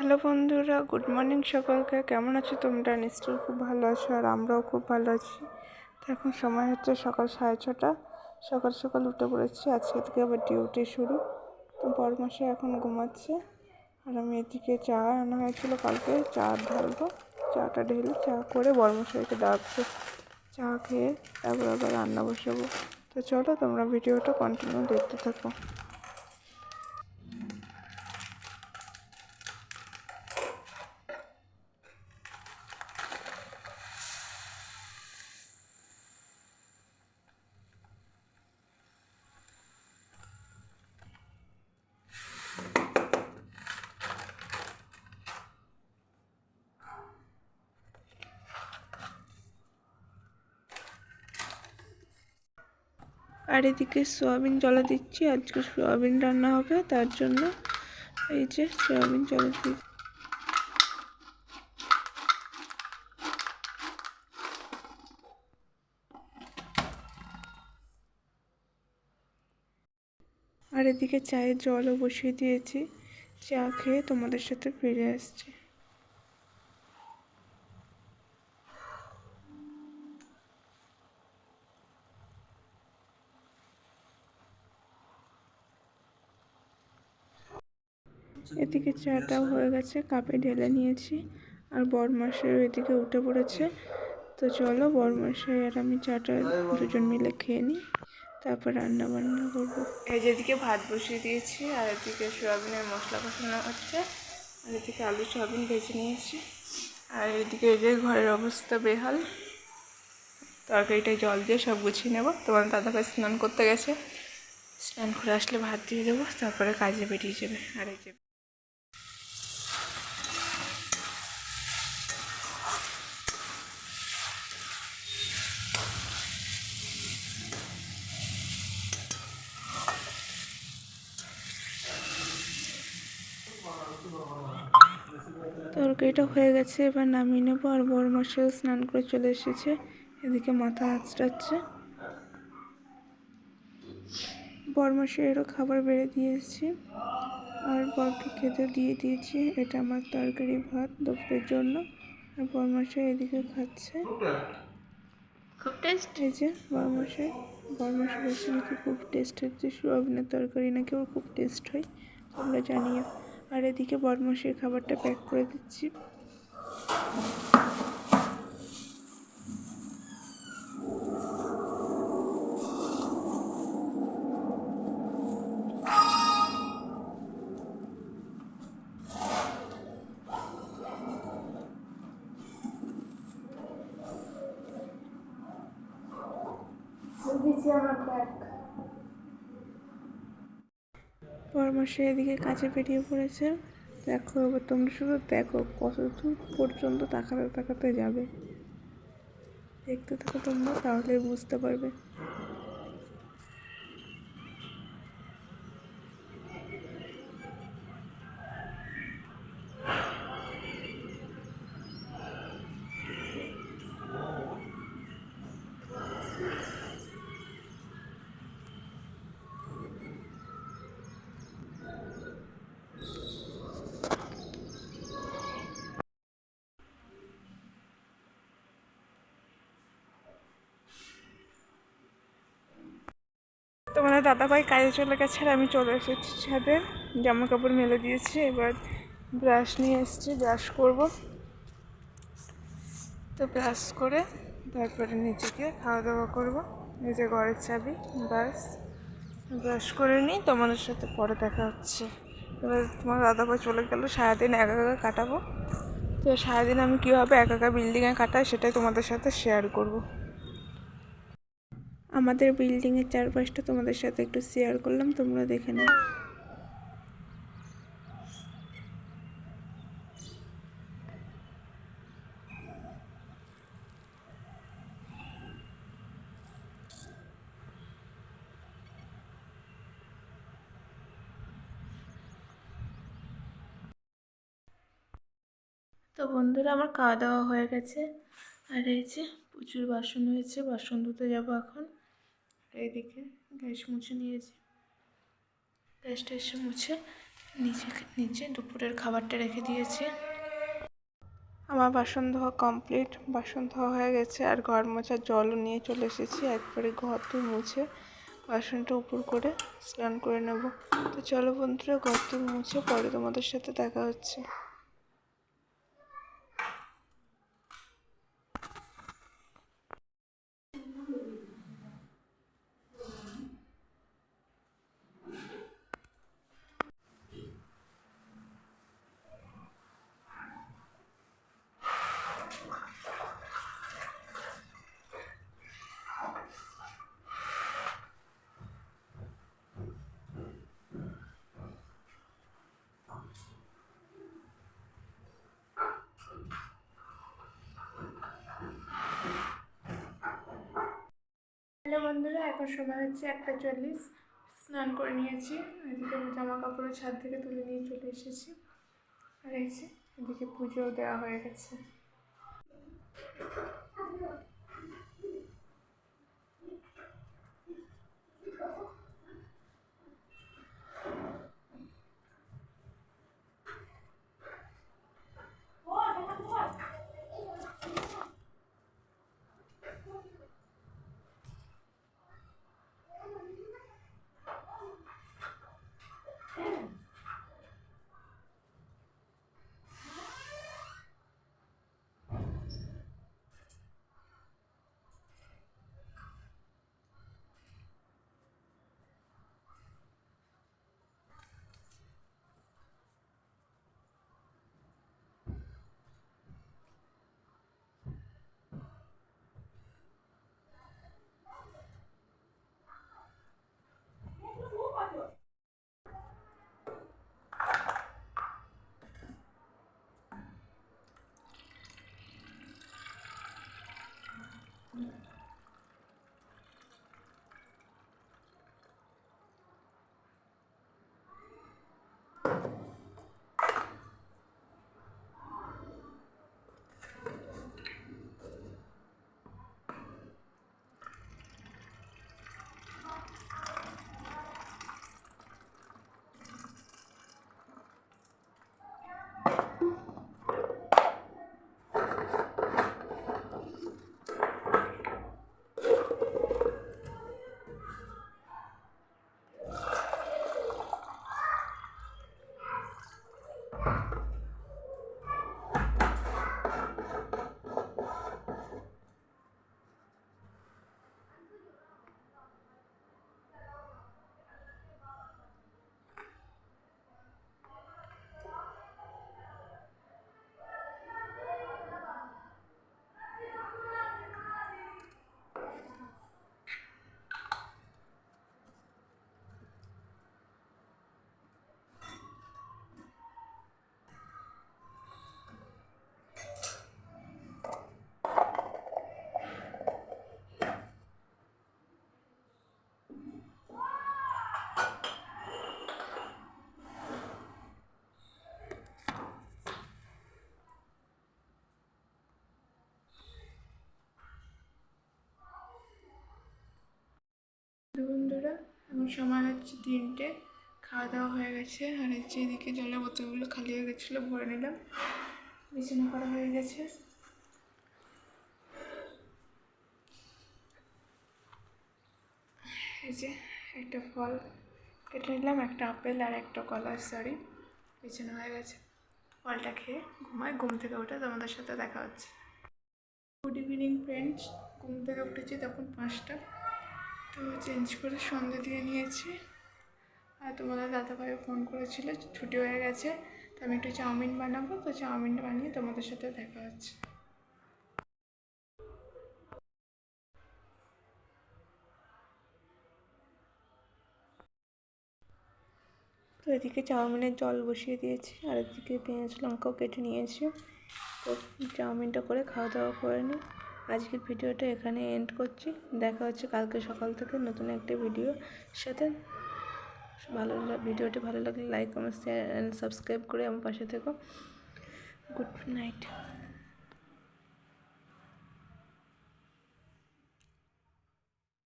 Hello বন্ধুরা, good morning সকলকে। কেমন আছো তোমরা? নিশ্চয়ই খুব ভালো আছো, আর আমরাও খুব ভালো আছি। তো এখন সময় হচ্ছে সকাল 6:30। সকাল সকাল উঠে পড়েছি, আজকে থেকে আবার ডিউটি শুরু। তো বড়মশাই এখন ঘুমাচ্ছে, আর আমি এদিকে চা আনা হয়েছিল কালকে, চা ঢালবো। চাটা ঢেলে চা করে বড়মশাইকে ডাকবো, চা খেয়ে তারপর আবার রান্না বসাবো। তো চলো তোমরা ভিডিওটা কন্টিনিউ দেখতে থাকো। আর এদিকে সোয়াবিন জলে দিচ্ছি, আজকে সোয়াবিন রান্না হবে, তার জন্য এই যে সোয়াবিন জলে দিচ্ছি। আর এদিকে চায়ের জলও বসিয়ে দিয়েছি, চা খেয়ে তোমাদের সাথে ফিরে আসছি। এদিকে চাটাও হয়ে গেছে, কাপে ঢেলে নিয়েছি, আর বরমাসের এদিকে উঠে পড়েছে। তো চলো বরমাসাই আর আমি চাটা দুজন মিলে খেয়ে নিই, তারপর রান্না বান্না করবো। এই যেদিকে ভাত বসিয়ে দিয়েছি, আর এদিকে সোয়াবিনের মশলা কষানো হচ্ছে, আর এদিকে আলু সোয়াবিন ভেজে নিয়েছি। আর এদিকে এই যে ঘরের অবস্থা বেহাল, তরকারিটায় জল দিয়ে সব গুছিয়ে নেবো। তোমার দাদাভাই স্নান করতে গেছে, স্নান করে আসলে ভাত দিয়ে দেবো, তারপরে কাজে বেরিয়ে যাবে। আর এই যে তরকারিটা হয়ে গেছে, এবার নামিয়ে নেবো। আর বড়মশাইও স্নান করে চলে এসেছে, এদিকে মাথা আঁচড়াচ্ছে। বড়মশাইয়েরও খাবার বেড়ে দিয়েছি, আর বরকে খেতে দিয়ে দিয়েছি। এটা আমার তরকারি ভাত দুপুরের জন্য, আর বড়মশাই এদিকে খাচ্ছে। খুব টেস্ট। এই যে বড়মশাই বলছে নাকি খুব টেস্ট হচ্ছে, সোয়াবিনের তরকারি নাকি ওর খুব টেস্ট হয়, তোমরা জানিও। আর এদিকে বড়মশাইয়ের খাবারটা প্যাক করে দিচ্ছি। বড়মশাই এদিকে কাজে বেরিয়ে পড়েছে। দেখো এবার তোমরা শুধু দেখো কত দূর পর্যন্ত তাকাতে তাকাতে যাবে, দেখতে থাকো তোমরা, তাহলে বুঝতে পারবে। তোমাদের দাদাভাই কাজে চলে গেছে, আর আমি চলে এসেছি ছাদে, জামা কাপড় মেলে দিয়েছি। এবার ব্রাশ নিয়ে এসেছি, ব্রাশ করব। তো ব্রাশ করে তারপরে নিজেকে খাওয়া দাওয়া করবো। নিজে ঘরের চাবি, ব্রাশ ব্রাশ করে নিই, তোমাদের সাথে পরে দেখা হচ্ছে। এবার তোমার দাদাভাই চলে গেলো, সারাদিন একা একা কাটাবো। তো সারাদিন আমি কীভাবে একা একা বিল্ডিংয়ে কাটাই সেটাই তোমাদের সাথে শেয়ার করব। আমাদের বিল্ডিংয়ের চারপাশটা তোমাদের সাথে একটু শেয়ার করলাম, তোমরা দেখে নাও। তো বন্ধুরা, আমার খাওয়া দাওয়া হয়ে গেছে, আর এই যে প্রচুর বাসন হয়েছে, বাসন ধুতে যাবো এখন। এইদিকে গ্যাস মুছে নিয়েছি, গ্যাসটা এসে মুছে নিচে নিচে দুপুরের খাবারটা রেখে দিয়েছি। আমার বাসন ধোয়া কমপ্লিট, বাসন ধোয়া হয়ে গেছে আর ঘর মোছার জলও নিয়ে চলে এসেছি। একবারে ঘর তুই মুছে বাসনটা উপর করে স্নান করে নেব। তো চলো বন্ধুরা, ঘর তুই মুছে পরে তোমাদের সাথে দেখা হচ্ছে। হ্যালো বন্ধুরা, এখন সময় হচ্ছে 1:40। স্নান করে নিয়েছি, এদিকে জামা কাপড় ছাদ থেকে তুলে নিয়ে চলে এসেছি। আর এই যে এদিকে পুজোও দেওয়া হয়ে গেছে। বন্ধুরা, এখন সময় হচ্ছে 3টে, খাওয়া দাওয়া হয়ে গেছে। আর এই যে এদিকে জলের বোতলগুলো খালি হয়ে গেছিলো, ভরে নিলাম। বিছানা করা হয়ে গেছে। এই যে একটা ফল কেটে নিলাম, একটা আপেল আর একটা কলা, সরি। বিছানা হয়ে গেছে, ফলটা খেয়ে ঘুমায়। ঘুম থেকে উঠে তোমাদের সাথে দেখা হচ্ছে। গুড ইভিনিং ফ্রেন্ডস, ঘুম থেকে উঠেছি তখন 5টা। তো চেঞ্জ করে সন্ধে দিয়ে নিয়েছি। আর তোমাদের দাদাভাই ফোন করেছিল, ছুটি হয়ে গেছে, তো আমি একটু চাউমিন বানাবো। তো চাউমিনটা বানিয়ে তোমাদের সাথে দেখা হচ্ছে। তো এদিকে চাউমিনের জল বসিয়ে দিয়েছি, আর এদিকে পেঁয়াজ লঙ্কাও কেটে নিয়েছি। তো চাউমিনটা করে খাওয়া দাওয়া করে নিই। আজকের ভিডিওটা এখানে এন্ড করছি। দেখা হচ্ছে কালকে সকাল থেকে নতুন একটা ভিডিওর সাথে। ভিডিওটি ভালো লাগলে like, comment, share and subscribe করে আমার পাশে থেকো। Good night.